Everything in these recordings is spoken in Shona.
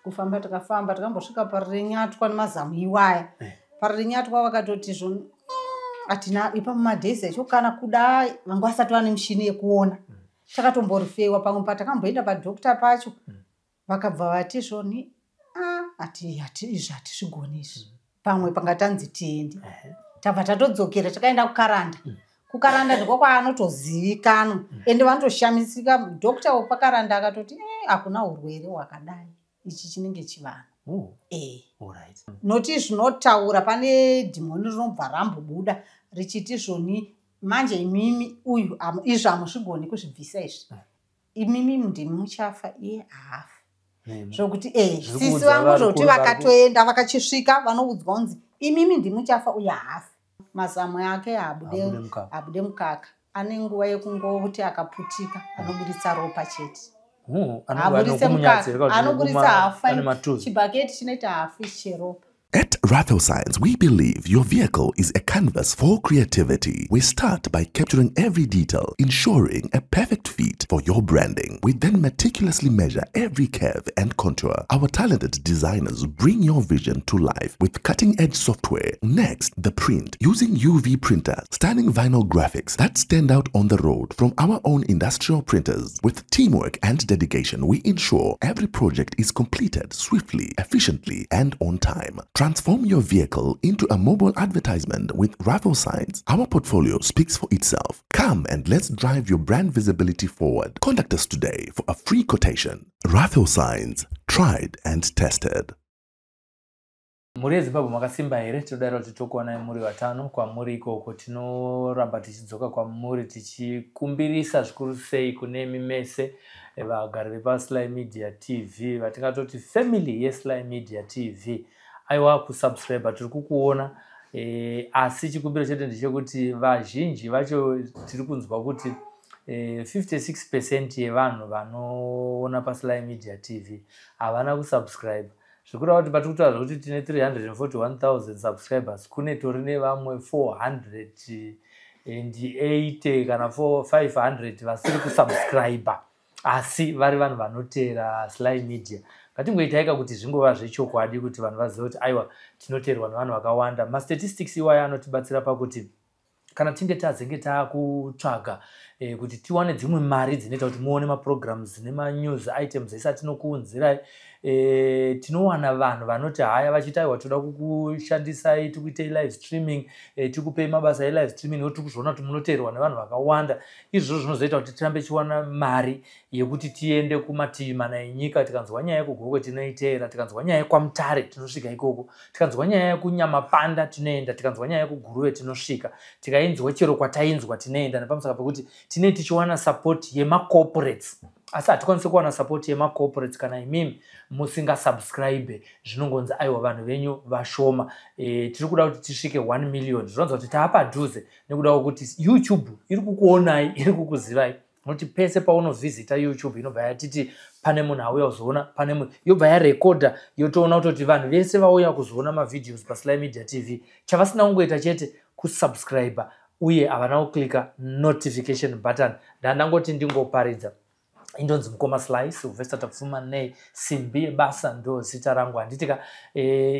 kufamba takafamba takambosvika parinyatwa nemazamu iwaya parinyatwa vakatoti zvoni atina ipa mumadhezi acho kana kudai vanga vasati vane mishini yekuona takatomborifiwa pamwe patakamboenda padhokita pacho vakabva vati zvoni izvi hatizvigoni izvi pamwe pangatanzi tiende tabva tatodzokera takaenda kukaranda ndiko kwaanotozivikanwa ende vanotoshamisika dhokita wepakaranda akatoti hakuna urwere hwakadai ichi chinenge chivanhu noti zvinotaura pane dhimoni rinobva rambobuda richiti zvoni manje imimi uyu izvi hamuzvigoni kuzvibvisa izvi imimi ndimi muchafa iye haafi zvokuti sisi vangu zvoti vakatoenda vakachisvika vanoudzwa kunzi imimi ndimi muchafa uye haafi mazamu yake abude mukaka ane nguva yekungoti akaputika anoburitsa ropa chete aburitse mukaka anoburitsa hafu chibhaketi chinoita hafu cheropa. At Ratho Science, we believe your vehicle is a canvas for creativity. We start by capturing every detail, ensuring a perfect fit for your branding. We then meticulously measure every curve and contour. Our talented designers bring your vision to life with cutting-edge software. Next, the print. Using UV printers, stunning vinyl graphics that stand out on the road from our own industrial printers. With teamwork and dedication, we ensure every project is completed swiftly, efficiently, and on time. Transform your vehicle into a mobile advertisement with Ratho Signs. Our portfolio speaks for itself. Come and let's drive your brand visibility forward. Contact us today for a free quotation. Ratho Signs, tried and tested. Muri eZimbabwe makasimba here todaro titokuona muri vatano kwa muri ikoko tinoramba tichidzoka kwa muri tichikumbirisa zvikuru sei kune mimese vagari vepaSly Media TV vatingatoti family yeSly Media TV. Aiwa kusubscribe tiri kukuona asi chikumbiro chete ndechekuti vazhinji vacho tiri kunzwa kuti 56% yevanhu vanoona paSly Media TV havana kusubscribe. Zvikura kuti patikutaura kuti tine 341,000 subscribers kune torine vamwe 480 kana 500 vasiri kusubscribe asi vari vanhu vanoteera Sly Media. Ngatingoitaika kuti zvingova zvechokwadi kuti vanhu vazive kuti aiwa tinoteerwa nevanhu vakawanda. Mastatistics iwaya anotibatsira pakuti kana tinge tazenge takutsvaga kuti tiwane dzimwe mari dzinoita kuti muone maprograms nemanews items esa tinokuunzirai tinowana vanhu vanoti haya vachitaiwa toda kukushandisai tikuitei live streaming tikupei mabasa elive streaming noti kuzviona kuti munoteerwa nevanhu vakawanda. Izvozvo zvinozoita kuti tirambe chiwana mari yekuti tiende kumativi mana enyika. Tikanzwa nyaya yekugoko tinoiteera, tikanzwa nyaya yekwamutare tinosvika ikoko, tikanzwa nyaya yekunyamapanda tinoenda, tikanzwa nyaya yekuguruve tinosvika, tikainzwa chero kwatainzwa tinoenda. Nepamusaka pekuti tine tichiwana support yemacorporates asi hatikwanisi kuwana support yemacorporates kana imimi musinga subscribe. Zvinongonzi aiwa vanhu venyu vashoma. Tiri kuda kuti tisvike 1 million. Zvinozi kuti taapadhuze nekuda kuti YouTube iri kukuonai, iri kukuzivai. Noti pese paunovhizita YouTube inobva yatiti pane munhu auya kuzoona, pane munhu yobva yarekodha yotoona kuti vanhu vese vauya kuzoona mavideos paSly Media TV. Chavasina kungoita chete kusubscribe uye havana kuklika notification button. Ndandangoti ndingoparidza. Indonzi Mukoma Sly, Sylvester Tapfuma nei simbi basa ndo zita rangu. Handitika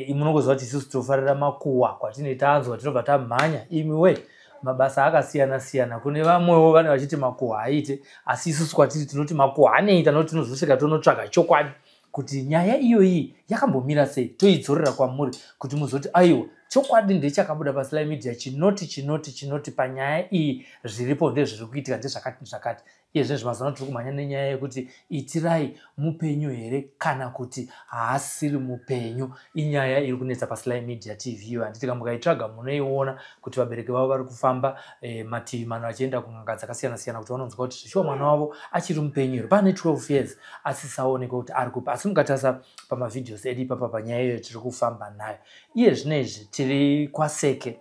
munongozva kuti isusu tinofarira makuhwa kwatine tanzwa tinobva tamhanya imiwe mabasa akasiyana siyana. Kune vamwewo vane vachiti makuhwa aite asi isusu kwatiri tinoti makuhwa anoita noti tinozosvika tonotsvaga chokwadi kuti nyaya iyoyi yakambomira sei toidzorera kwamuri kuti muzoti aiwa chokwadi ndechakabuda paSly Media chinoti panyaya iyi zviripo ndezviri kuitika ndezvakati zvakati. Izvezvi zvemazano tiri kumhanya nenyaya yekuti itirai mupenyu here kana kuti haasiri mupenyu. Inyaya iri kunetsa paSly Media TV. Handitika mukaitsvaga munoiona kuti vabereki vavo vari kufamba mativi mana vachienda kun'anga dzakasiyana siyana kuti vanonzwa kuti zvishuwa mwana wavo achiri mupenyu here. Pane 12 years asi saonekwa kuti ari kupa. Asi mukatarisa pamavideos edu ipapa panyaya iyoyo tiri kufamba nayo. Iye zvinezvi tiri kwaSeke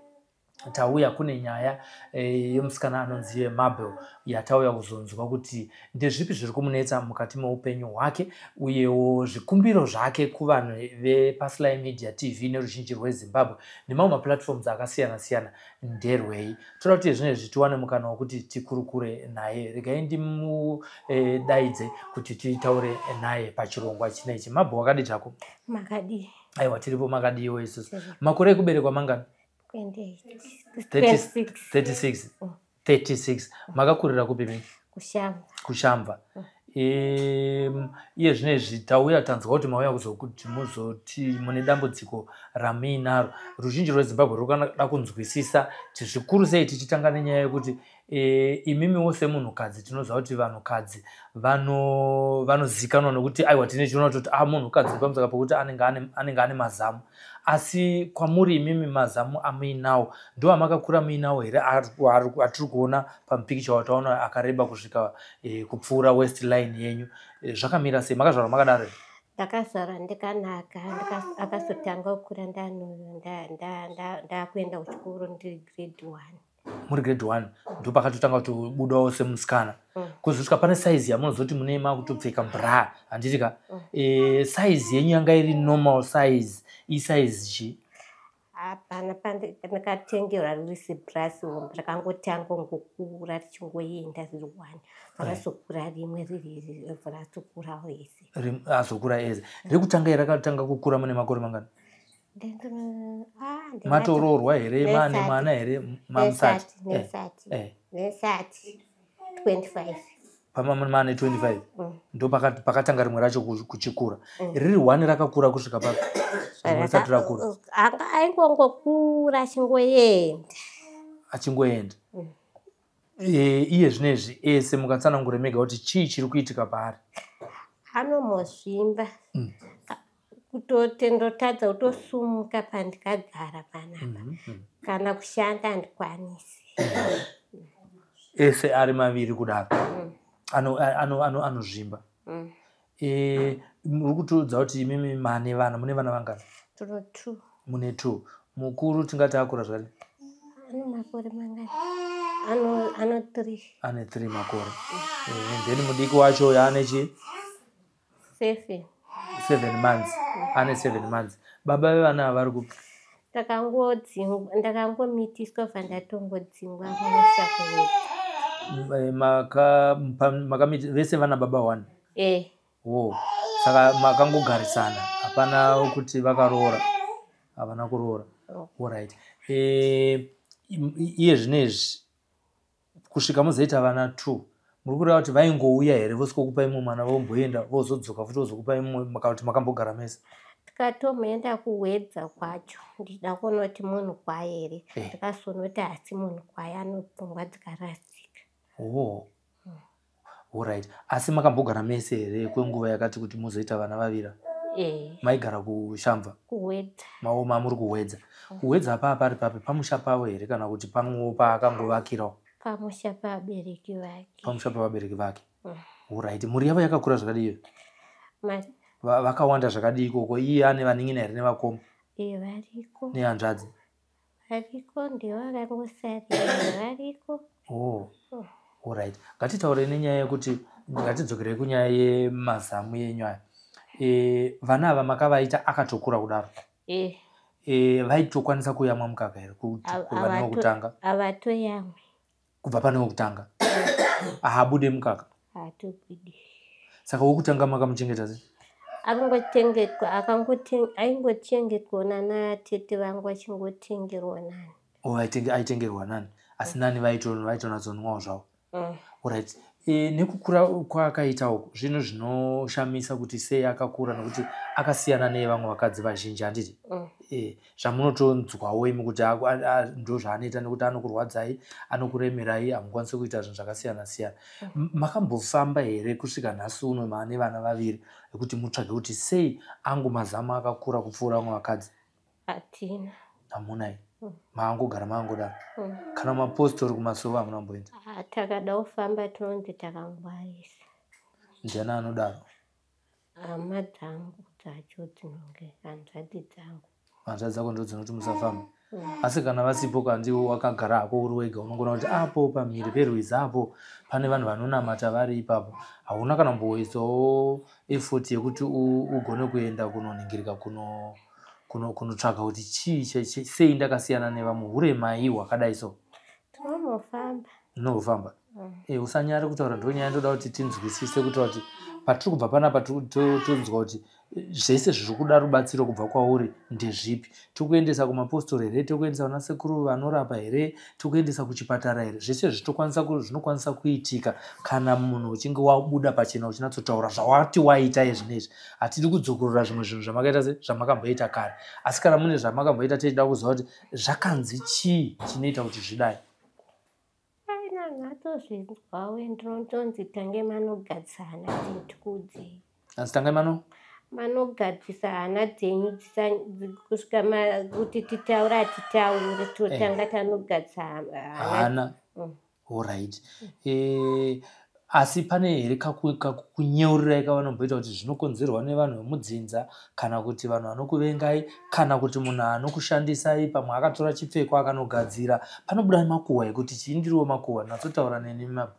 tauya kune nyaya yomusikana anonzi Mabel yatauya kuzonzwa kuti ndezvipi zviri kumunetsa mukati meupenyu hwake uyewo zvikumbiro zvake kuvanhu vepaSly Media TV neruzhinji rweZimbabwe nemamwe maplatforms akasiyana-siyana nderwei. Toda kuti zvinezvi tiwane mukana wekuti tikurukure naye. Regai ndimudaidze kuti titaure naye pachirongwa chinechi. Mabel wakadi chako? Makadi. Aiwa, tiripo makadiwo isusu. Makore ekuberekwa mangani? 36. Makakurira kupi mimi? Kushamba. Iye zvinezvi tauya tanzwa kuti mauya kuzokuti muzoti mune dambudziko ramuinaro. Ruzhinji rweZimbabwe rwakada kunzwisisa kuti zvikuru sei tichitanga nenyaya yekuti imimiwo semunhukadzi tinoziva kuti vanhukadzi vanozikanwa nokuti aiwa tine chiona kuti munhukadzi pamusaka pekuti anenge ane mazamu. Asi kwamuri imimi mazamu amuinawo ndo amakakura muinawo here atiri kuona pamupikicha wataona akareba kusvika kupfuura waistline yenyu. Zvakamira sei? Makazvarwa makadaro? Ndakazvarwa ndikanaka, akazotanga kukura ndakuenda kuchikoro ndiri grade 1. Muri grade 1 ndo pakatotanga kubudawo semusikana. Kuzosvika pane size yamunozoti munema kutopfeka bra handitika. Size yenyu yanga iri normal size, isize chi? Hapana, ndakatengerwa riri zibhurasi hombe rakangotanga ngokura richingoenda riri 1. Rakazokura rimwe riri ratokurawo ese. Azokura ese. Rekutanga rakatanga kukura mune makore mangani? Matoroorwa here, mane mana here, mamusati? Nesati 25. Pamamane 25 ndo pakatanga rimwe racho kuchikura. Riri 1 rakakura kusvika papi? Risati rakura. Aingongokura achingoenda. Iye zvinezvi ese mukatsanangura mega kuti chii chiri kuitika paari? Anomozvimba. Kutotendotadza kutosumuka pandikagara panapa. Kana kushanda handikwanisi. Ese ari maviri kudaro. Anozvimba. Muri kutiudza kuti imimi mane vana, mune vana vangani? Tino 2. Mune 2. Mukuru tingati akura zvakadini? Ano makore mangani? Ano 3. Ane 3 makore. Then mudiki wacho yaane chi? 7 months. Ane 7 months. Baba vevana vari kupi? Ndakangomitiswa vandatongodzingwa kumusha kuwedza. Vese vana baba 1? Wo. Saka makangogarisana. Hapana kuti vakaroora. Havana kuroora. Alright. Iye zvinezvi kusvika muzoita vana 2. Muri kureva kuti vaingouya here vosikokupai mumwe mwana vomboenda vozodzoka futi vozokupai mumwe kuti makambogara mese? Tikatomoenda kuwedza kwacho ndida kuona kuti munhu kwaye here. Ndikazoona kuti hasi munhu kwaye anopfungwa dzikarasika. Alright. Asi makambogara mese here kwenguva yakati kuti muzoita vana vavira? Maigara kushamba? Kuwedza. Maoma muri kuwedza. Kuwedza pari papi? Pamusha pavo here kana kuti pamwewo paakangovakirawo? Pamusha pavabereki vake. Pamusha pavabereki vake. Alright. Mhuri yavo yakakura zvakadii? Vakawanda zvakadii ikoko? Iye ane vanin'ina here nevakoma? Variko. Nehanzvadzi? Variko, ndevakangosarira variko. Alright. Ngatitaure nenyaya yekuti ngatidzokerei kunyaya yemazamu yenyu aya. Vana ava makavaita akatokura kudaro? Vaitokwanisa kuyamwa mukaka here kubva newekutanga? Havatoyamwe. Kubva pane wekutanga? Haabude mukaka? Haatobudi. Saka wekutanga makamuchengeta sei? Aingochengetwa natete vangu vachingotengerwa nani. Aitengerwa nani? Asi nani vaitonatsonwawo zvavo? Alright. Nekukura kwaakaita uku zvino zvinoshamisa kuti sei akakura nokuti akasiyana nevamwe vakadzi vazhinji handiti? Zvamunotonzwawo imi kuti ndo zvaanoita nekuti anokurwadzai, anokuremerai, hamukwanisi kuita zvinhu zvakasiyana-siyana. Makambofamba here kusvika nhasi uno maane vana vaviri ekuti mutsvage kuti sei angu mazamu akakura kupfuura vamwe vakadzi? Hatina. Hamunai? Maangogara maangodaro? Kana mapositori kumasoro hamuna kumboenda? Takada kufamba tinonzi takangwarisa. Ndiani anodaro? Hama dzangu dzacho dzinonge hanzvadzi dzangu. hanzvadzi dzako ndo dzinoti musafamba. Asi kana vasipo kandi wakagara hako uri wega unogona kuti apo pamhiri perwizi apo pane vanhu vanonamata vari ipapo, hauna kana kumboisawo effort yekuti ugone kuenda kunoningirika kunotsvaka kuti chii sei ndakasiyana nevamwe uremai hwakadai so. Tinofamba. Usanyare kutaura ndonyaya ndoda kuti tinzwisise kutaura kuti patiri kubva panapa tonzwa kuti zvese zviri kuda rubatsiro kubva kwauri ndezvipi. Tikuendesa kumapostori here, tikuendesa kuna sekuru vanorapa here, tikuendesa kuchipatara here. Zvese zvinokwanisa kuitika kana munhu uchinge wabuda pachena uchinatsotaura zvawati waita izvinezvi. Hatidi kudzokorora zvimwe zvinhu zvamakaita zvamakamboita kare. Asi kana mune zvamakamboita tichida kuziva kuti zvakanzi chii chinoita kuti zvidai. Ngatozvinzwawo ndinotonzi tange manogadzisa hana dzenyu kudzi. Asi tange manogadzisa hana dzenyu kusvika kuti titaura hatitaure totanga tanogadzisa hana. Alright. Asi pane here kakunyeurira kavanomboita kuti zvinokonzerwa nevanhu vemudzinza kana kuti vanhu vanokuvengai kana kuti munhu anokushandisai pamwe akatora chipfeko akanogadzira panobuda makuhwa ekuti chiindiriwo makuhwa natsotaura neni mabu.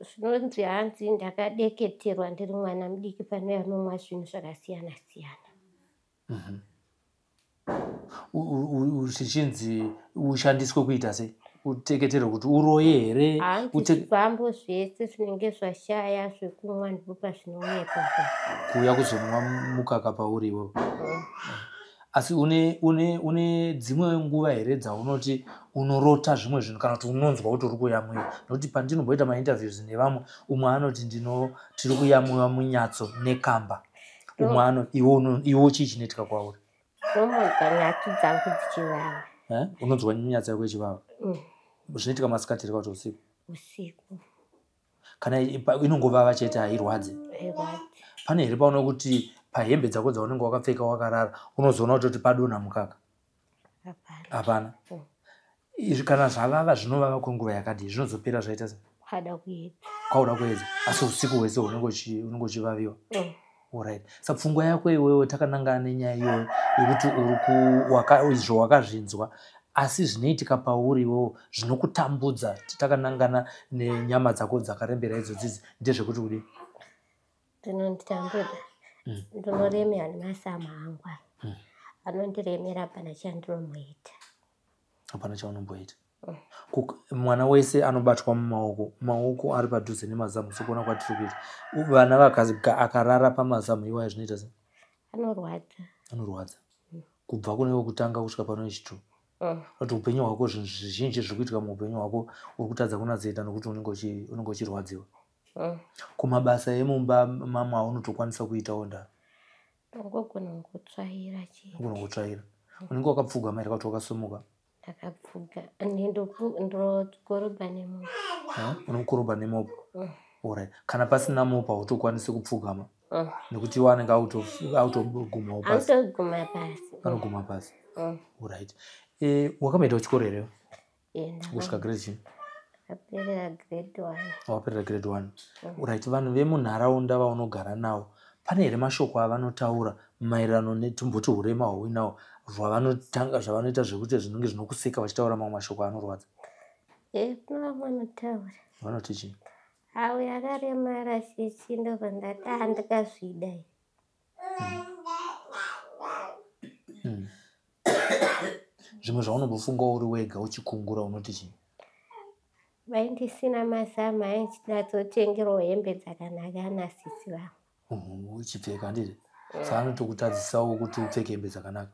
Zvinonzi hanzi ndakadeketerwa ndiri mwana mudiki pane vanomwa zvinhu zvakasiyana siyana. Zvichinzi ushandiswe kuita sei? Uteketerwe kuti uroye here? Zvifambo zvese zvinenge zvashaya zvekumwa ndipo pazvinonyepa. Kuuya kuzonwa mukaka pauriwo. Asi une dzimwe nguva here dzaunoti unorota zvimwe zvinhu kana kuti unonzwa kuti uri kuyamwiwa? Nokuti pandinomboita mainterviews nevamwe umwe anoti tiri kuyamwiwa munyatso nekamba. Umwe anoti iwo chii chinoitika kwauri? Ndinonzwa nyatso dzangu dzichivava. Unonzwa nyatso yako ichivava? Zvinoitika masikati here kana usiku? Usiku. Kana inongovava chete hairwadzi? Pane here pauno kuti pahembe dzako dzaunenge wakapfeka wakarara unozoona kuti padonha mukaka? Hapana. Izvi kana zvavava zvinovava kwenguva yakadii? Zvinozopera zvaita sei? Kwauda kuedza. Asi usiku hwese unenge uchivaviwa? Alright. Saka pfungwa yako iwewe takanangana nenyaya iyoyo yekuti izvo wakazvinzwa asi zvinoitika pauri iwewo zvinokutambudza takanangana nenyama dzako dzakarembera idzodzidzi ndezvekuti kudii? Zvinonditambudza. Ndinoremera nemasama angu anondiremera pana chandinomboita. Hapana chaunomboita. Mwana wese anobatwa maoko ari padhuze nemazamu sekuona kwatiri kuita. Vana akarara pamazamu iwayo zvinoita sei? Anorwadza. Kubva kune wekutanga kusvika pano wechitatu. Kuti upenyu hwako zvinhu zvizhinji zviri kuitika muupenyu hwako uri kutadza kunatsoita nokuti unenge uchirwadziwa. Kumabasa emumba mama aunotokwanisa kuitawo nda? Unogona kungotsvaira. Unenge wakapfugama here kuti wakasumuka? Ndakapfuga. Ndinokorobha nemopo. Unokorobha nemopo? Alright. Kana pasina mopo hautokwanisi kupfugama? Nekuti iwo anenge autogumawo pasi? Anoguma pasi. Alright. Wakamboita kuchikoro here? Kusvika grade chini? Ndaperera grade 1. Waperera grade 1. Alright. Vanhu vemunharaunda vaunogara navo pane here mashoko avanotaura maererano netimboti urema hwauinawo zvavanoita zvekuti zvinenge zvinokuseka vachitaura mamwe mashoko anorwadza? Vanotaura. Vanoti chii? Uyu akaremara chichi ndobva ndati ndakazvida. Zvimwe zvaunombofunga uri wega uchikungura unoti chii? Ndisina mazama aichidatsotengerwa hembe dzakanaka anasisi vangu. Uchipfeka handiti? Saka anotokutadzisawo kuti upfeke hembe dzakanaka.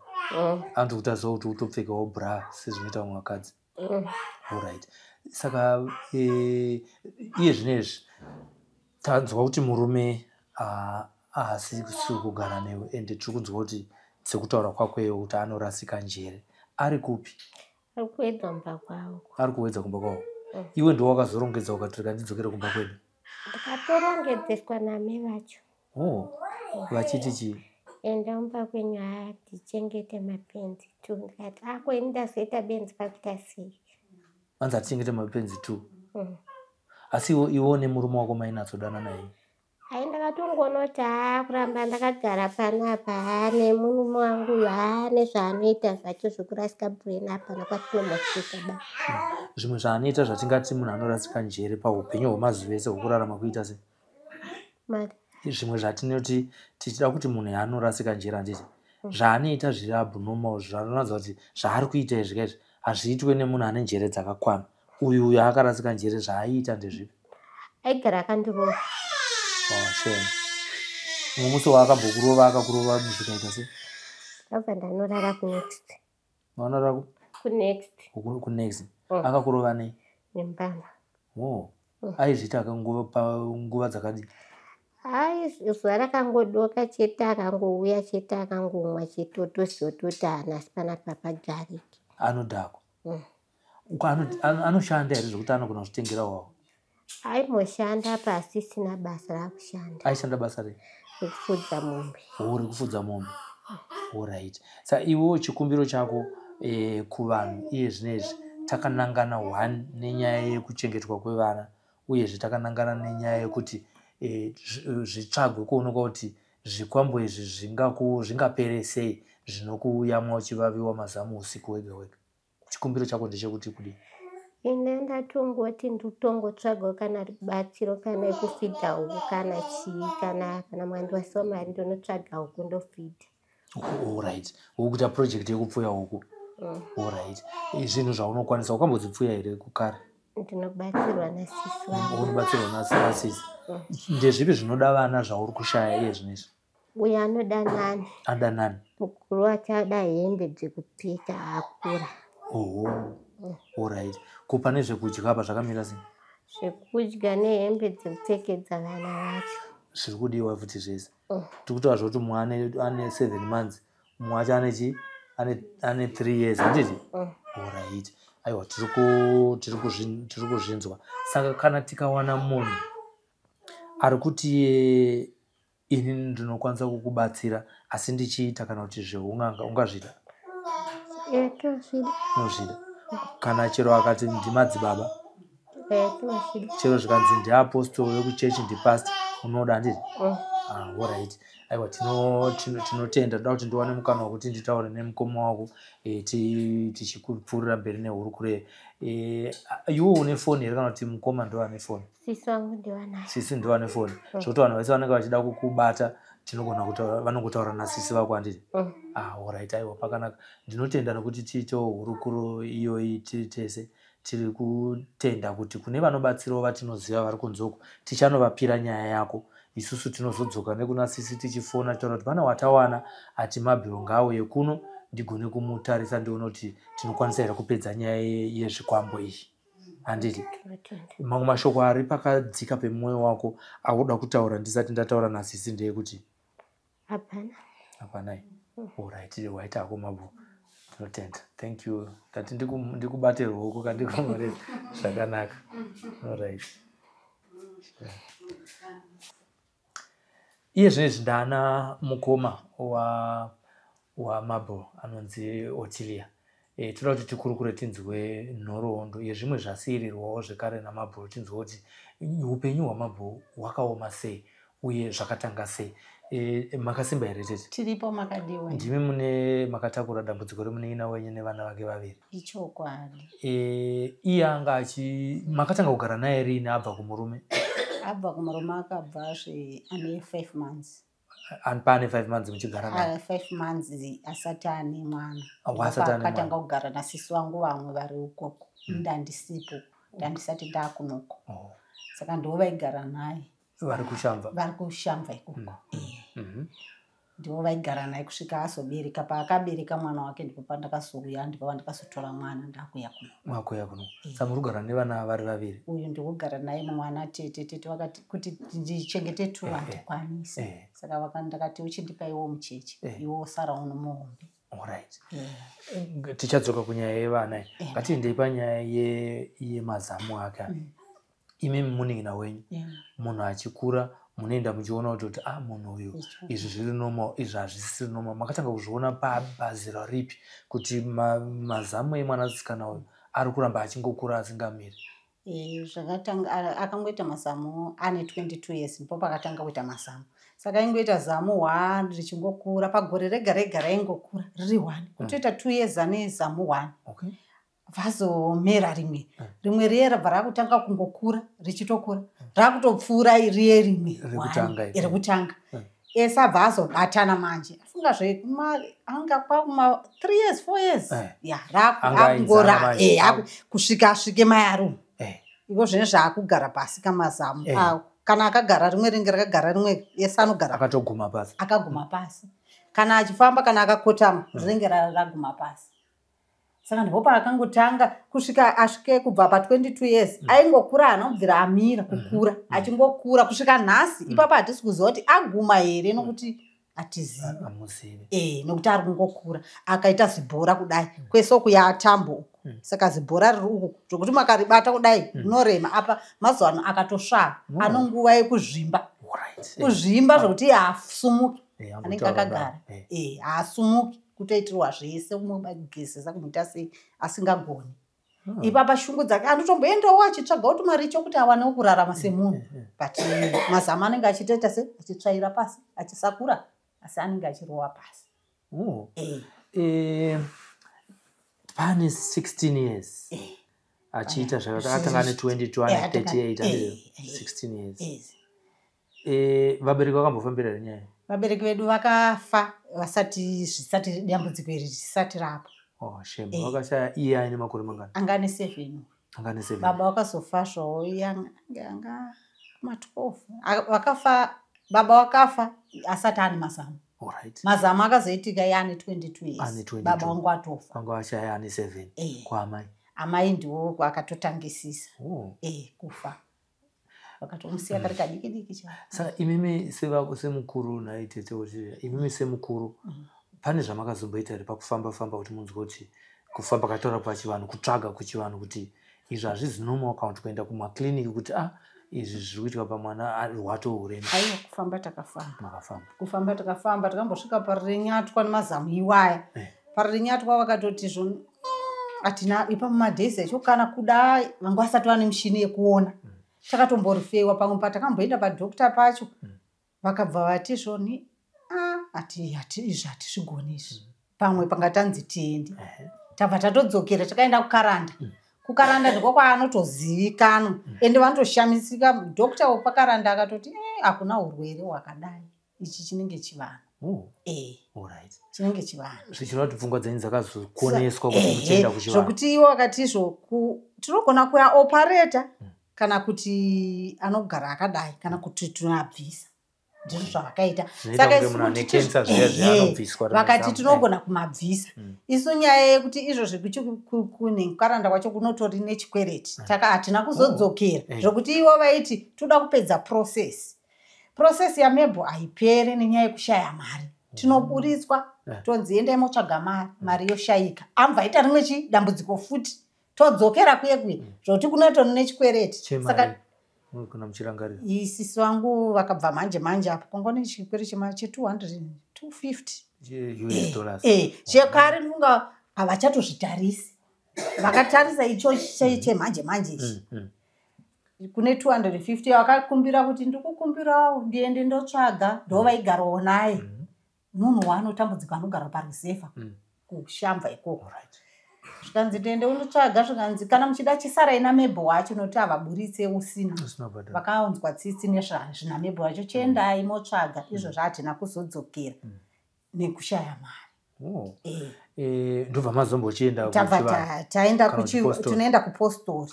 Anotokutadzisawo kuti utopfekawo bra sezvinoita vamwe vakadzi. Alright. Saka iye zvinezvi tanzwa kuti murume haasi kugara newe ende tiri kunzwa kuti sekutaura kwakweyo kuti anorasika njere. Ari kupi? Ari kuedza kumba kwavo. Ari kuedza kumba kwavo? Iwe ndiwo wakazorongedza ukatirika ndidzokere kumba kwedu? Ndakatorongedzeswa namai vacho. Vachiti chii? Enda kumba kwenyu tichengete mapenzi 2. Ndikati kweni ndazoita benzi pakuita sei? Vanzi atichengete mapenzi 2. Asi iwo nemurume wako mainatsodanana here? Hai ndakatongonoti kuramba ndakagara panapa nemurume wangu nezvaanoita zvacho zvekurasika brain apa nakwatinombosvika ba. Zvimwe zvaanoita zvatingati munhu anorasika njere paupenyu hwemazuva ese hwokurarama kuita sei? Mari. Zvimwe zvatinoti tichida kuti munhu anorasika njere handiti zvaanoita zviri abnormal zvanoratidza kuti zvaari kuita izvi izvi hazviitwe nemunhu ane njere dzakakwana. Uyu akarasika njere zvaaiita ndezvipi? Aigara akandirova. Shame. Mumwe musi waakambokurova akakurova zvikaita sei? Ndabva ndanorara kunext. Wanorara kunext. Akakurova nei? Nembama. Aizviita nguva dzakadii? Zuva rakangodoka chete akangouya chete akangomwa chete otozototi hanasi panapa pagariki. Anodhakwa. Anoshanda here zvokuti anogona kuzvitengera wavo? Aimboshanda pasi sina basa rakushanda. Aishanda basa rei? Rekufudza mombe. Rekufudza mombe. Alright. Saka iwewo chikumbiro chako kuvanhu iye zvinezvi takanangana one nenyaya yekuchengetwa kwevana uyezve takanangana nenyaya yekuti zvitsvagwe kuonekwa kuti zvikwambo izvi zvingapere sei zvinokuyamwa uchivaviwa mazamu usiku wega wega. Chikumbiro chako ndechekuti kudii? Ine ndatongoti ndotongotsvagawo kana rubatsiro kana kufidha huku kana chii kana mwando wasomari ndonotsvaga huku ndofidha. Alright. Ukuita project yekupfuya huku. Alright. Zvinhu zvaunokwanisa ukambodzipfuya here kukare? Ndinobatsirwa nasisi wangu. Unobatsirwa nasisi. Ndezvipi zvinoda vana zvauri kushaya iye zvinezvi? Uyo anoda nani. Ada nani? Mukuru wacho ada hembe dzekupfeka akura. Alright. Kupa nezvekudya apa zvakamira sei? Zvekudya nehembe dzekupfekedza vana vacho zviri kudiwa futi zvese. Tikutaura zvoti mumwe ane 7 months, mumwe wacho ane 3 years handiti? Alright. Aiwa, tiri kuzvinzwa. Saka kana tikawana munhu ari kuti ini ndinokwanisa kukubatsira asi ndichiita kana kuti zveunganga ungazvida? Unozvida. Kana chero akati ndimadzibaba, chero zvikanzi ndiapostoli wekuchechi ndipastor, unoda handiti? Alright. Aiwa, tinotenda. Toda kuti ndiwane mukana wekuti nditaure nemukoma wako tichikupfuurira mberi nehurukure. Iwo une foni here kana kuti mukoma ndo ane foni? Sisi wangu ndiwanayo. Sisi ndo ane foni. Zvokuti vanhu vese vanenge vachida kukubata vanongotaura nasisi vako handiti? Alright. Aiwa, pakanaka. Ndinotenda nokuti tiitewo hurukuro iyoyi tiri tese. Tiri kutenda kuti kune vanobatsirawo vatinoziva vari kunzoko tichanovapira nyaya yako. Isusu tinozodzoka nekuna sisi tichifona taura kuti pana watawana ati mabhiro ngauye kuno ndigone kumutarisa ndione kuti tinokwanisa here kupedza nyaya yezvikwambo izvi handiti? Mamwe mashoko ari pakadzika pemwoyo wako auda kutaura ndisati ndataura nasisi ndeyekuti? Hapana. Alright. Waita hako mabhu. Tinotenda. Thank you. Kati ndikubate ruoko kandikomorera zvakanaka. Alright. Iye zvinezvi ndana mukoma wamabho anonzi Otilia. Toda kuti tikurukure tinzwe nhoroondo yezvimwe zvasiyirirwawo zvekare namabho, tinzwe kuti upenyu hwamabho hwakaoma sei uye zvakatanga sei. Makasimba here tete? Tiripo makadiwa. Ndimi mune makatakura dambudziko remunin'ina wenyu nevana vake vaviri. Ichokwadi. Iye anga makatanga kugara naye rini abva kumurume? Abva kumurume akabvazve ane 5 months. Paane 5 months muchigara naye? 5 months asati ane mwana. Asati ane mwana. Akatanga kugara nasisi wangu vamwe vari ukoko. Ndandisipo. Ndandisati ndakunoko. Saka ndo vaigara naye. Vari kushamva? Vari kushamva ikoko. Ndivo vaigara naye kusvika azobereka. Paakabereka mwana wake ndipo pandakazouya ndipo pandakazotora mwana ndakuya kuno. Mwakuya kuno. Saka muri kugara nevana vari vaviri? Uyu ndikugara naye mumwana tete vakati kuti ndichengete 2 handikwanisa. Saka ndakati uchindipa iwo mucheche. Iwo sara uno muhombe. Alright. Tichadzoka kunyaya yevana. Ngatiendei panyaya yemazamu ake. Imi munin'ina wenyu munhu achikura munoenda muchiona kuti munhu uyu izvi zviri normal, izvi hazvisiri normal. Makatanga kuzviona pabazira ripi kuti mazamu emwanasikana uyu ari kuramba achingokura asingamiri? Zvakatanga akangoita mazamu ane 22 years ndipo pakatanga kuita mazamu. Saka ingoita zamu 1 richingokura pagore rega rega raingokura riri 1. Kutoita 2 years ane zamu 1. Okay. Vazomera rimwe riye rabva rakutanga kungokura richitokura rakutopfuura iriye rimwe rekutanga ese abva azobatana manje afunga anga kwakuma 3 years 4 years rakungora kusvika asvike mayarume iko zvine zvaakugara pasi kamazamu awo kana akagara rimwe ringe rakagara rimwe ese anogara akaguma pasi kana achifamba kana akakotama rinenge raguma pasi. Saka ndipo paakangotanga kusvika asvike kubva pa 22 years aingokura anobvira amira kukura achingokura kusvika nhasi ipapo hatisi kuziva kuti aguma here nokuti hatizivi nokuti ari kungokura akaita zibhora kudai kwese okuya atambo uku saka zibhora riri uku zvokuti makaribata kudai rinorema apa mazuva ano akatosvava ano nguva yekuzvimba kuzvimba zvokuti haasumuki anenge akagara haasumuki kutoitirwa zvese umagezesa kumuita sei asingagoni. Ipapa shungu dzake anotomboendawo achitsvaga kuti mari chokuti awanewo kurarama semunhu but mazamu anenge achitoita se achitsvaira pasi achisakura asi anenge achirowa pasi. Pane 16 years achiita zvakatanga ane 22 ane 38 ane 16 years. Vabereki vakambofambira nyaya. Vabereki vedu vakafa zvisati dambudziko iri risati rapo. Shame. Wakashaya iye aine makore mangani? Anga ane 7. Baba wakazofa zvawo anga ma 12. Baba wakafa asati ane mazamu. Mazamu akazoitika iye ane 22 years. Baba wangu atofa. Anga ashaya ane 7. Kwaamai. Amai ndiwo akatotangisisa. Kufa. Vakatomusiya kari kadiki diki cha. Saka imimi semukuru naitete kuti imimi semukuru pane zvamakazomboita iri pakufamba kuti munzwe kuti kufamba katora pachivanhu kutsvaga kuchivanhu kuti izvi hazvizi normal account kuenda kumakliniki kuti izvi zviri kuitwa pamwana ari rwato urema. Aiwa kufamba takafamba. Kufamba takafamba takambosvika parinyatwa nemazamu iwaya. Parinyatwa vakatoti zvoni atina ipa mumadhezi echo kana kudai vangu vasati vane mishini yekuona. Takatomborifewa pamwe patakamboenda padokta pacho vakabva vati zvoni izvi hatizvigoni izvi pamwe pangatanzi tiende tabva tatodzokera takaenda kukaranda ndiko kwaanotozivikanwa ende vanotoshamisika dokta wepakaranda akatoti hakuna urwere hwakadai ichi chinenge chivanhu. Chinenge chivanhu zvichireva kuti pfungwa dzenyu dzakazokoneswa kuti muchienda kuchivanhu zvokuti iwo vakati izvo tinogona kuya opareta kana kuti anogara akadai kana kuti tunabvisa ndizvo zvavakaita. Vakati tinogona kumabvisa isu nyaya yekuti izvozvi kukaranda kwacho kunotori nechikwereti hatina kuzodzokera zvokuti ivo vaiti toda kupedza process yamebho haipere nenyaya yekushaya mari tinoburitswa tonzi endai motsvaga mari yoshayika amva ita rimwe chidambudziko futi todzokera kuye zvokuti kunotori nechikwereti. Saka kuna muchirangarira isisi wangu vakabva manje apo kwangone chikwere che200 US dollars chekare ndinga havachatozvitarisi vakatarisa icho chemanje ichi kune 250 vakakumbira kuti ndikukumbirawo ndiende ndotsvaga ndovaigarawo naye munhu waanotambudzika anogara parisevha kushamba ikoko. Zvikanzi tiende undotsvaga zvikanzi kana muchida chisarai namebho wacho nokuti havaburitse usina vakaunzwa tsitsi nezvazvina mebho wacho chiendai motsvaga izvozvo hatina kuzodzokera nekushaya mari. Ndobva mazombochienda tunoenda kupostori.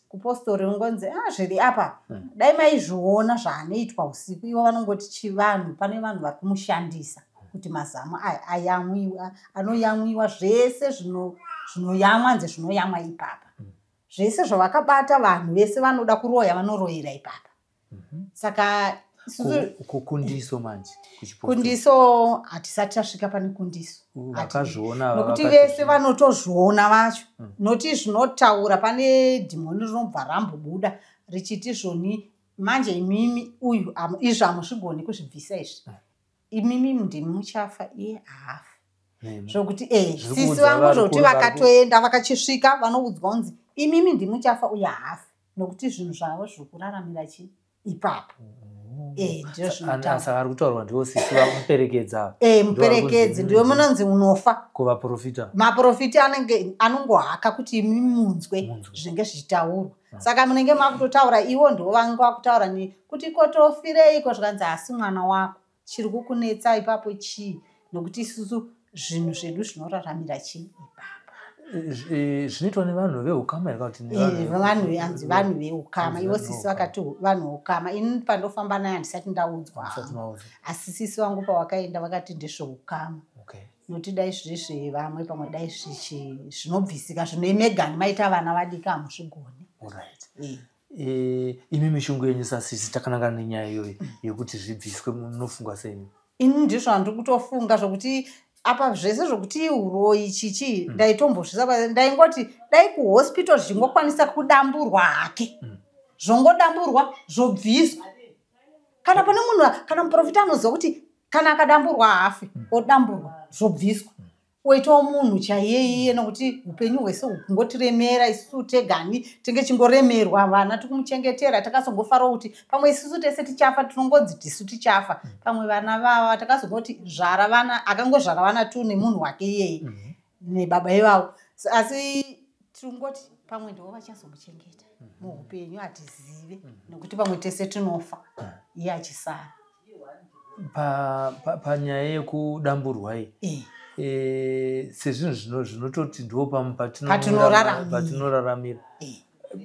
Kupostori ungonzi zviri apa dai maizviona zvaanoitwa usiku ivo vanongoti chivanhu pane vanhu vari kumushandisa kuti mazamu ayamwiwa anoyamwiwa zvese zvinoyamwa nze zvinoyamwa ipapa zvese zvavakabata vanhu vese vanoda kuroya vanoroyera ipapa. Saka kundiso manje kundiso hatisati tasvika pane kundiso nokuti vese vanotozviona vacho noti zvinotaura pane dhimoni rinobva rambobuda richiti zvoni manje imimi uyu izvi hamuzvigoni kuzvibvisa izvi imimi ndimi muchafa iye haafi zvokuti sisi vangu zvokuti vakatoenda vakachisvika vanoudzwa kunzi imimi ndimi muchafa uye haafi nokuti zvinhu zvavo zviri kuraramira chi ipapo. Ndio saka ari kutaurwa ndiwo sisi vamuperekedza. Muperekedzi ndiwo munonzi unofa. Kuvaprofita maprofita anongohaka kuti imi munzwe zvinenge zvichitaurwa. Saka munenge makutotaura iwo ndiwo vanenge vakutaura kuti kotofireiko zvikanzi asi mwana wako chiri kukunetsa ipapo chii, nokuti isusu zvinhu zvedu zvinoraramira chii ipapo. Zvinoitwa nevanhu veukama here kana kuti vanhu hanzi vanhu veukama, ivo sisi vakati vanhu veukama. Ini pandofamba naye handisati ndaudzwa, asi sisi vangu pawakaenda vakati ndezveukama. Nokuti dai zvezve vamwe pamwe dai zvinobvisika zvino Meghan maita vana vadika hamusvigoni. Imi mishongo yenyu sasisi takanangana nenyaya iyoyi yekuti zvibviswe, munofunga sei? Ini ndizvo handiri kutofunga zvokuti apa zvese zvokuti uroyi chichi ndaitombozvisa, ndaingoti dai kuhospital zvingokwanisa kudamburwa hake, zvongodamburwa zvobviswa. Kana pane munhu, kana muprofita anoziva kuti kana akadamburwa hafi odamburwa zvobviswa, oitawo munhu chaiyeye, nokuti upenyu hwese hungotiremera isusu tegani tinge chingoremerwa, vana tikumuchengetera takazongofara kuti pamwe isusu tese tichafa, tinongodzi tisu tichafa. Pamwe vana vava takazongoti zvara vana, akangozvara vana tu nemunhu wake iyeye nebaba ivavo, asi tingoti pamwe ndivo vachazomuchengeta muupenyu hatizive, nokuti pamwe tese tinofa iye achisara. Panyaya yekudamburwa sezvinhu zvinototi ndiwo patinoraramira,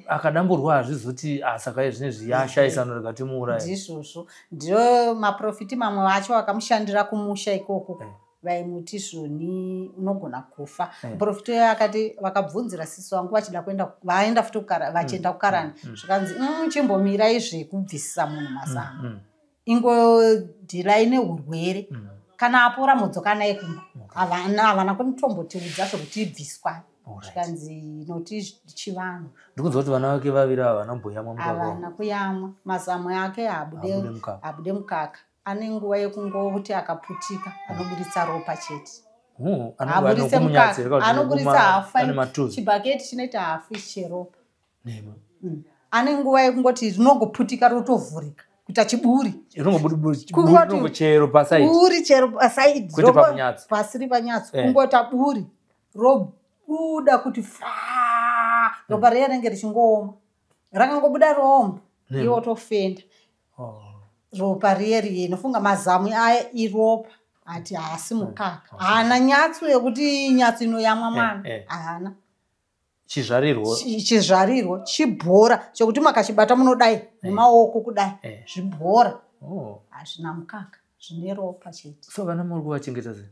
akadamburwa hazvizoti saka zvinezvi yashayisano rikatimuuraya. Ndizvozvo ndio maprofiti mamwe vacho vakamushandira kumusha ikoko vaimuti zvoni unogona kufa. Muprofiti uyo akati vakabvunzira sisi vangu vachida kuenda, vaenda futi vachienda kukarani, zvikanzi chimbomirai zvekubvisisa munhu mazamu, ingodhirai neurwere, kana apora mudzoka naye kumba. Havana kumutombotiudza zvokuti ibviswa, zvikanzi noti chivanhu. Ndikuudza kuti vana vake vaviri havana kumboyamwa mukaka. Havana kuyamwa, mazamu ake habude mukaka. Ane nguva yekungoti akaputika anoburitsa ropa chete. Aburitse mukaka, anoburitsa hafu, chibhaketi chinoita hafu cheropa. Ane nguva yekungoti rinongoputika rotovhurika kuita chiburi. Chero pasaidi. Buri chero pasaidi. Kwete pamunyatsi. Pasiri panyatsi. Kungota buri robuda kuti faa. Ropa riya rinenge richingooma. Rakangobuda rooma. Iwo tofenda. Ropa riya nofunga mazamu aya iropa. Ati haasi mukaka. Haana nyatsi yekuti nyatsi inoyamwa mwana. Haana. Chizvarirwo chibhora chokuti makachibata munodai nemaoko kudai zvibhora. Hazvina mukaka, zvine ropa chete. So vana muri kuvachengeta sei?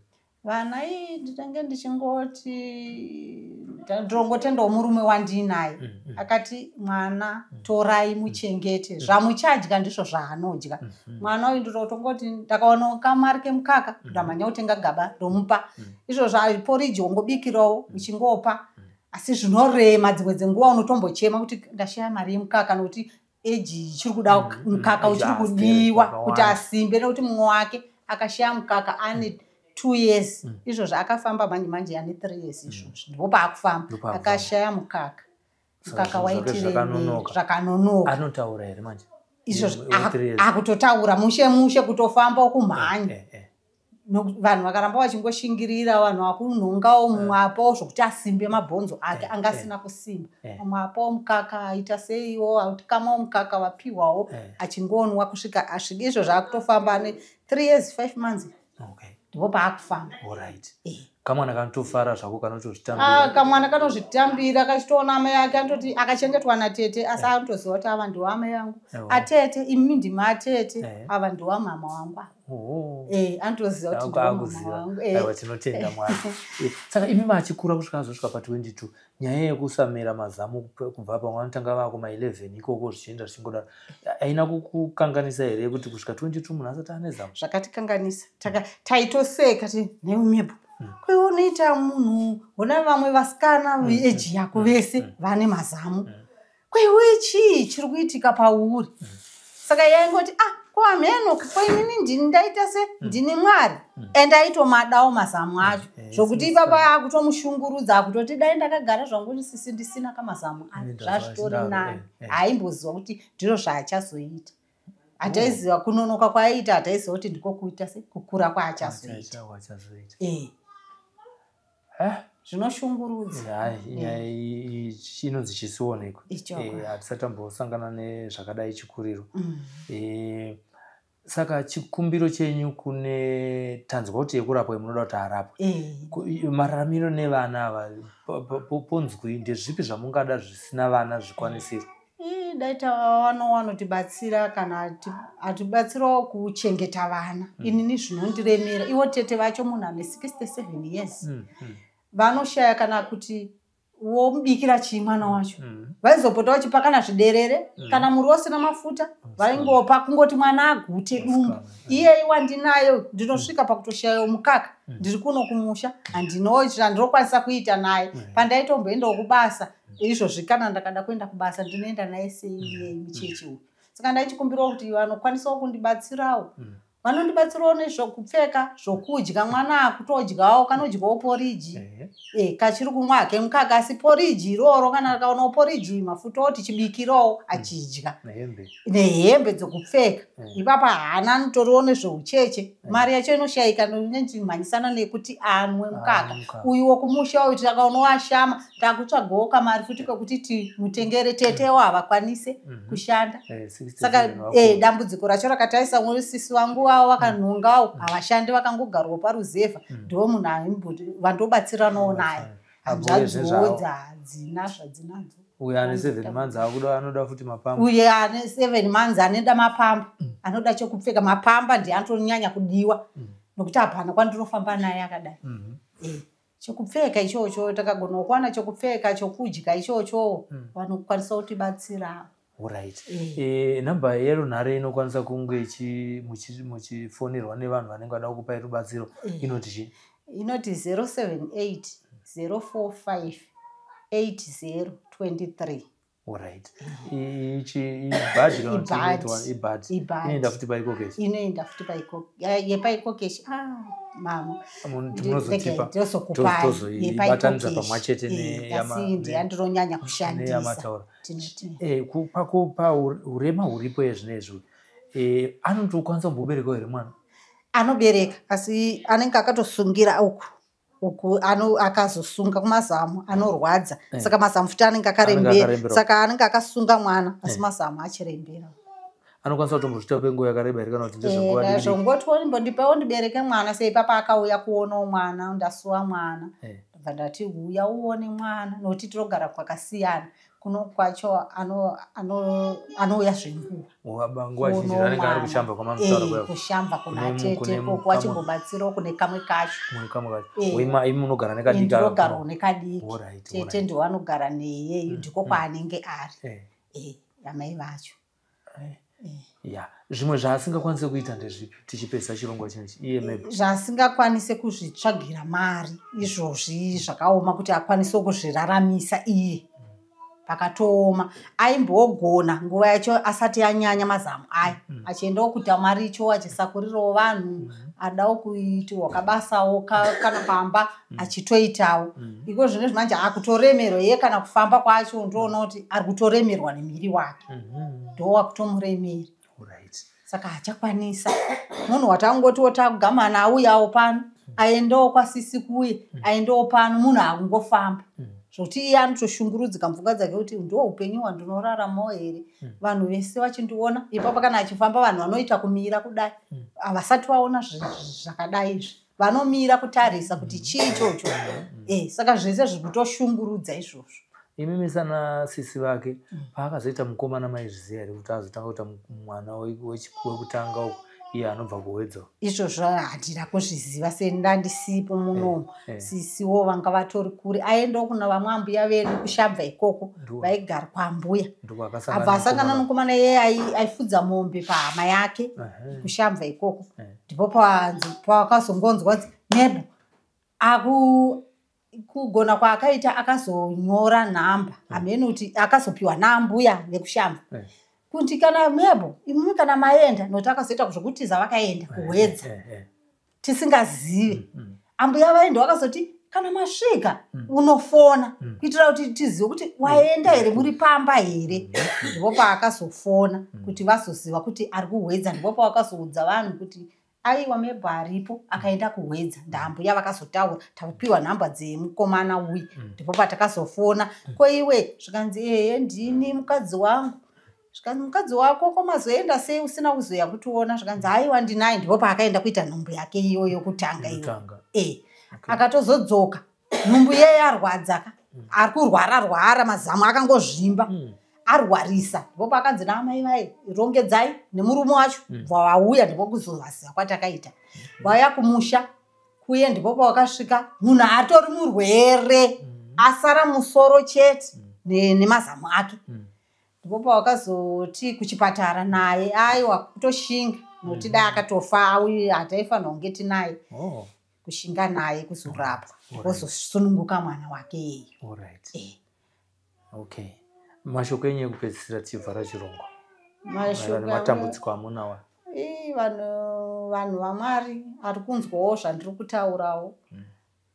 Vana ndinenge ndichingoti ndongotendawo murume wandinaye akati mwana torai muchengete, zvamuchadya ndizvo zvaanodya. Mwana uyu ndinotongoti ndakaona kamari kemukaka ndamanya kutenga gaba ndomupa, izvo zvaporiji wongobikirawo uchingopa. Asi zvinorema dzimwe dzenguva unotombochema kuti ndashaya mari yemukaka, nokuti eji chiri kuda mukaka uchiri kudiwa kuti asimbe, nokuti mumwe wake akashaya mukaka ane 2 years. Izvozvo akafamba manje ane 3 years. Izvozvo ndipo paakufamba akashaya mukaka. Mukaka waitiremera zvakanonoka. Anotaura here manje? Izvozvo akutotaura mushe kutofamba kumhanya. Vanhu vakaramba vachingoshingirira, vanhu vakunhongawo mumwe apawo zvokuti asimbe mabhonzo ake anga asina kusimba. Mumwe apawo mukaka aita seiwo, atikamawo mukaka vapiwawo achingonwa kusvika asvika. Izvo zvaakutofamba ne 3 years 5 months. Ndipo paakufamba. Kamwana kanotofara zvako kanotozvitambira. Kamwana kanozvitambira kachitoona amai ake anototi akachengetwa natete, asi anotoziva kuti ava ndiwo amai vangu. Atete, imi ndimi atete, ava ndiwo mama vangu. Anotoziva kuti ndiwo mama vangu. Aiwa, tinotenda Mwari. Saka imi machikura kusvika zvosvika pa22, nyaya yekusamera mazamu kubva pamwe vanotanga vako ma11 ikoko zvichienda zvichingodaro, haina kukukanganisa here kuti kusvika 22 munhu asati ane zamu? Zvakatikanganisa. Taitoseka neumhepo. Kweunoita munhu, ona vamwe vasikana veji yako vese vane mazamu. Kweiwe chii chiri kuitika pauri? Saka yaingoti kwa meno kwa imini ndindaita se ndini mwari endaitomadao mazamu acho zvokuti ipapa akutomushungurudza akutoti dai ndakagara zvangu sisi ndisina kamazamu zvazvitori nani haimboziva kuti ndiro zvaachazoita hataiziva kunonoka kwaaita hataiziva kuti ndiko kuita se kukura kwaachazoita zvinoshungurudza inonzi chisioneko hatisati tambosangana nezvakadai chikuriro saka chikumbiro chenyu kune tanzwa kuti yekurapwa munoda kuti arapwe mararamiro nevana ava ponzwi ndezvipi zvamungada zvisina vana zvikwanisiro daita wanotibatsira kana atibatsirawo kuchengeta vana inini zvinondiremera iwo tete vacho munhu ane 67 years vanoshaya kana kuti womubikira chii mwana wacho vaizopota vachipakana zviderere kana muri usina mafuta vaingopa kungoti mwana agute dumbu iye wandinayo ndinosvika pakutoshayawo mukaka ndiri kuno kumusha handinoita ndinokwanisa kuita naye pandaitomboendawo kubasa izvozvi kana ndakada kuenda kubasa ndinoenda naye sei muchechi uyu saka ndaichikumbirawo kuti vanokwanisawo kundibatsirawo vanondibatsirawo nezvokupfeka zvokudya mwana akutodyawo kanodyawo poriji kachiri kumwa hake mukaka asi poriji iroro kana akaonawo poriji mafuta oti chibikirawo achidya nehembe dzokupfeka ipapa haana anotoriwo nezveucheche mari yacho inoshayika nechimhanyisana nekuti anwe mukaka uyu wokumusha uyu takaonawo ashama takutsvagawo kamari futi kekuti mutengere tetewo havakwanise kushanda saka dambudziko racho rakataisa sisi wangu vakanhongawo havashandi vakangogarwa paruzevha ndiwo munhu vandobatsiranawo naye hazvadzodza hadzina zvadzinadzo uyo ane 7 months anoda futi mapamba uyo ane 7 months anoda mapamba anoda chokupfeka mapamba ndianotonyanya kudiwa nokuti hapana kwandinofamba naye akadai chokupfeka ichocho takagona kuwana chokupfeka chokudya ichocho vanokwanisa kutibatsira. Alright. Namba yerunhare inokwanisa kunge muchifonerwa nevanhu vanenge vada kukupai rubatsiro inoti chii? Inoti 078 045 8023. Alright. Ibhadhi inoenda futi paikokeshi. Inoenda futi paikokeshi. Yepaikokeshi. Mama. Ndinozotipa. Tozoibatanidza pamwe chete ndinonyanya kushandisa. Mataura. Pa urema huripo yezvinezvi. Anotokwanisa kumbobereka here mwana? Anobereka asi anenge akatosungira uku akazosunga kumazamu anorwadza saka mazamu futi anenge akarembera saka anenge akasunga mwana asi mazamu achirembera. Anokwanisa kutombozvita kwenguva yakareba here kana kuti ndezvenguva diki? Zvongoti ndipawo ndibereke mwana seipapa akauya kuonawo mwana ndasuwa mwana ndobva ndati uya uone mwana nokuti tinogara kwakasiyana kuno kwacho anouya zvenguva nguva zhinji anenge ari kushamba kwamamutaura kwayo kushamba kuna tete koko wachimbobatsirawo kune kamwe kacho imi munogara nekadiki? Ndinogarawo nekadiki tete ndiwo anogara neye ndiko kwaanenge ari amai vacho. Zvimwe zvaasingakwanise kuita ndezvipi tichipedza chirongwa chinechi iye maybe? Zvaasingakwanise kuzvitsvagira mari izvozvi zvakaoma kuti akwanise kuzviraramisa iye pakatooma aimbogona nguva yacho asati anyanya mazamu aya achiendawo kuita mari icho achisakurirawo vanhu adawo kuitirwa kabasawo kana pamba achitoitawo iko zvino zvimanje akutoremerwa iye kana kufamba kwacho ndoona kuti ari kutoremerwa nemiri wake ndowakutomuremera saka hachakwanisa munhu watangotiwo tagamana auyawo pano aendawo kwasisi kuye aendawo pano munhu akungofamba zvokuti iye anotoshungurudzika mupfungwa dzake kuti ndo upenyu hwandinoraramawo here vanhu vese vachindiona ipapo kana achifamba vanhu vanoita kumira kudai havasati vaona zvakadai izvi vanomira kutarisa kuti chii ichocho saka zvese zviri kutoshungurudza izvozvo. Imi sana sisi vake paakazoita mukomana maizviziva here kuti azotanga kuita mwana wekutanga uku iye anobva kuwedzawo? Izvozvo handina kuzviziva sendandisipo munomu sisiwo vanga vatori kure aendawo kuna vamwe ambuya vedu kushabva ikoko vaigara kwambuya abva asangana nomukomana iye aifudza mombe pahama yake kushabva ikoko ndipo paakazongonzwa kuti nebo kugona kwaakaita akazonyora nhamba hamene kuti akazopiwa naambuya vekushamba kuti kana mebo imwe kana maenda notaka soita kuzvokutiza vakaenda kuwedza tisingazivi ambuya vaenda vakazoti kana masvika unofona kuitira kuti tizive kuti waenda here muri pamba here ndipo paakazofona kuti vazoziva kuti ari kuwedza ndipo pavakazoudza vanhu kuti aiwa mebho aripo akaenda kuwedza ndambuya vakazotaura tapiwa nhamba dzemukomana uyu ndipo patakazofona koiwe zvikanzi ndini mukadzi wangu zvikanzi mukadzi wako komazoenda sei usina kuzoya kutiona zvikanzi aiwa ndinaye ndipo paakaenda kuita nhumbu yake iyoyo kutanga iyo akatozodzoka nhumbu yeye arwadza ari kurwara mazamu akangozvimba arwarisa ndipo pakanzi naamai vai rongedzai nemurume wacho vauya ndipo kuzovaziva kwatakaita vauya kumusha kuye ndipo pawakasvika munhu atori murwere asara musoro chete nemazamu ake ndipo pawakazoti kuchipatara naye aiwa kutoshinga nokuti dai akatofa auyi hataifanira kunge tinaye kushinga naye kuzorapwa ozosununguka mwana wake yeyo. Okay. Mashoko enye kupedzisira tivhara chirongwa matambudziko amunawa vanhu vaMwari ari kunzwawo zvandiri kutaurawo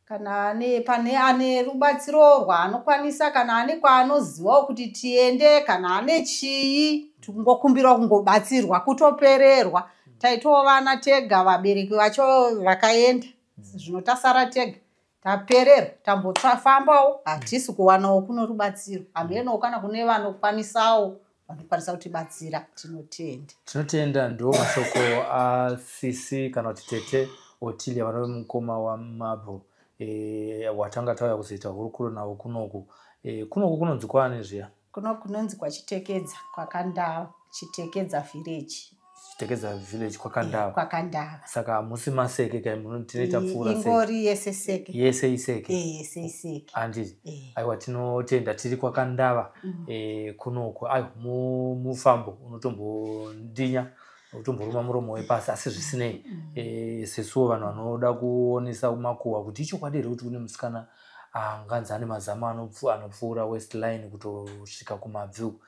kana pane ane rubatsiro rwaanokwanisa kana ane kwaanozivawo kuti tiende kana ane chii tingokumbira kungobatsirwa kutopererwa taitawo vana tega vabereki vacho vakaenda zvino tasara tega taperera tambofambawo hatisi kuwanawo kuno rubatsiro hamenowo kana kune vanokwanisawo vanokwanisa kutibatsira tinotenda. Ndo mashoko asisi kana kuti tete Otilia vana vemukoma waMabho watanga tauya kuzoita hurukuro navo kunoku kunonzi kwani zviya? Kunonzi kwaChitekedza kwakandava, Chitekedza village. Chitekedza village kwakandava. Kwakandava. Saka hamusi maseke kai munotinoita pfuura sei? Ingori yese seke. Yese iseke. Yese iseke. Anditi. Aiwa tinotenda tiri kwakandava kunoku. Aiwa mufambo unotombondinya utomboruma muromo wepasi asi zvisinei sesuwo vanhu vanoda kuonesa kumakuhwa kuti ichokwadi here kuti kune musikana anganzi ane mazamu anopfuura West Line kutosvika kuMabveu.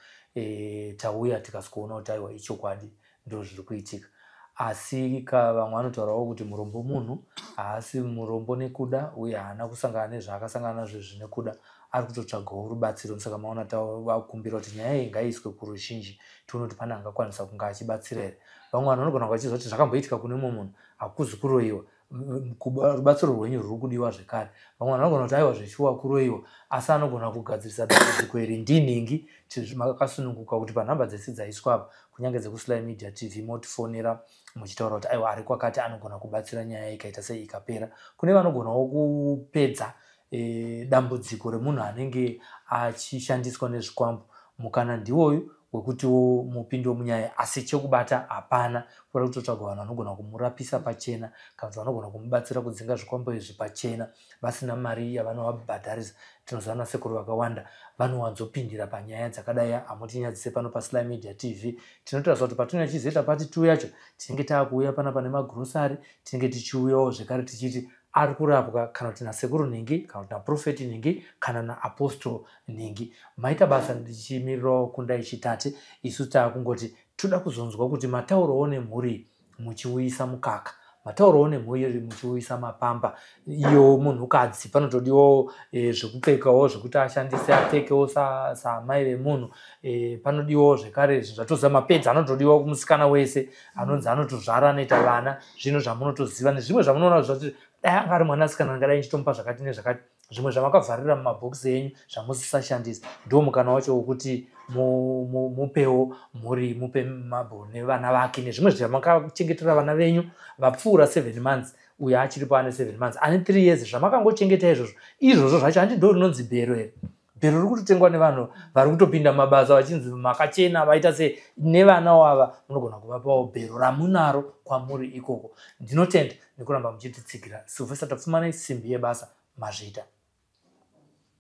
Tauya tikasikuona kuti aiwa ichokwadi ndo zviri kuitika. Asi vamwe vanotaurawo kuti murombo munhu haasi murombo nekuda uye haana kusangana nezvaakasangana nazvo zvinekuda, ari kutotsvagawo rubatsiro. Saka maona tavakumbira kuti nyaya iyi ngaiiswe kuruzhinji tione kuti pane angakwanisa kunge achibatsira here. Vamwe vanhu vanogona kuchiziva kuti zvakamboitika kune mumwe munhu hakuzi kuroyiwa, rubatsiro rwenyu ruri kudiwa zvekare. Vamwe vanhu vanogona kuti aiwa zvechiwa kuroyiwa asi anogona kugadzirisa dambudziko iri ndinhingi makasununguka kuti panhamba dzese dzaiswa apa kunyange dzekusly media TV motifonera muchitaura kuti aiwa ari kwakati anogona kubatsira nyaya ikaita sei ikapera. Kune vanogonawo kupedza dambudziko remunhu anenge achishandiswa nezvikwambo. Mukana ndiwoyu wekutiwo mupindo munyaya asi chekubata hapana. Kuda kutotsvaga vanhu vanogona kumurapisa pachena kana kuti vanogona kumubatsira kudzinga zvikwambo izvi pachena vasina mari yavanovabhadharisa. Tinozana sekuru vakawanda vanowanzopindira panyaya dzakadai hamutinyadzise pano paSly Media TV. Tinotariswa kuti patinenge tichizoita pati 2 yacho tinenge taakuuya pana pane magrosari, tinenge tichiuyawo zvekare tichiti ari kurapwa kana kuti nasekuru Ningi kana kuti naprofeti Ningi kana naapostol Ningi. Maita basa ndichimirirawo kundai chitate. Isu taakungoti toda kuzonzwa kuti mataurowo nemhuri muchiuyisa mukaka, mataurowo nemhuri muchiuyisa mapamba. Iyo munhukadzi panotodiwo zvekupfekawo zvekuti ashandise apfekewo samai vemunhu. Panodiwo zvekare zvatoziva mapedzi anotodiwa kumusikana wese anonzi anotozvara anoita vana. Zvino zvamunotoziva nezvimwe zvamunoona zvati dai anga ari mwanasikana angadai nchitomupa zvakati nezvakati. Zvimwe zvamakavharira mumabhokisi enyu zvamusisashandisa ndo mukana wacho wokuti mupewo mhuri, mupe Mabho nevana vake nezvimwe zvamakachengetera vana venyu vapfuura 7 months. Uyo achiripo ane 7 months ane 3 years zvamakangochengeta izvozvo zvacho handi ndo rinonzi bhero here. Bhero riri kutotengwa nevanhu vari kutopinda mabasa vachinzi makachena vaita se nevanawo ava munogona kuvapawo bhero ramunaro kwamuri ikoko. Ndinotenda nekuramba muchititsigira. Sylvester Tapfumana, simbi yebasa, mazvita.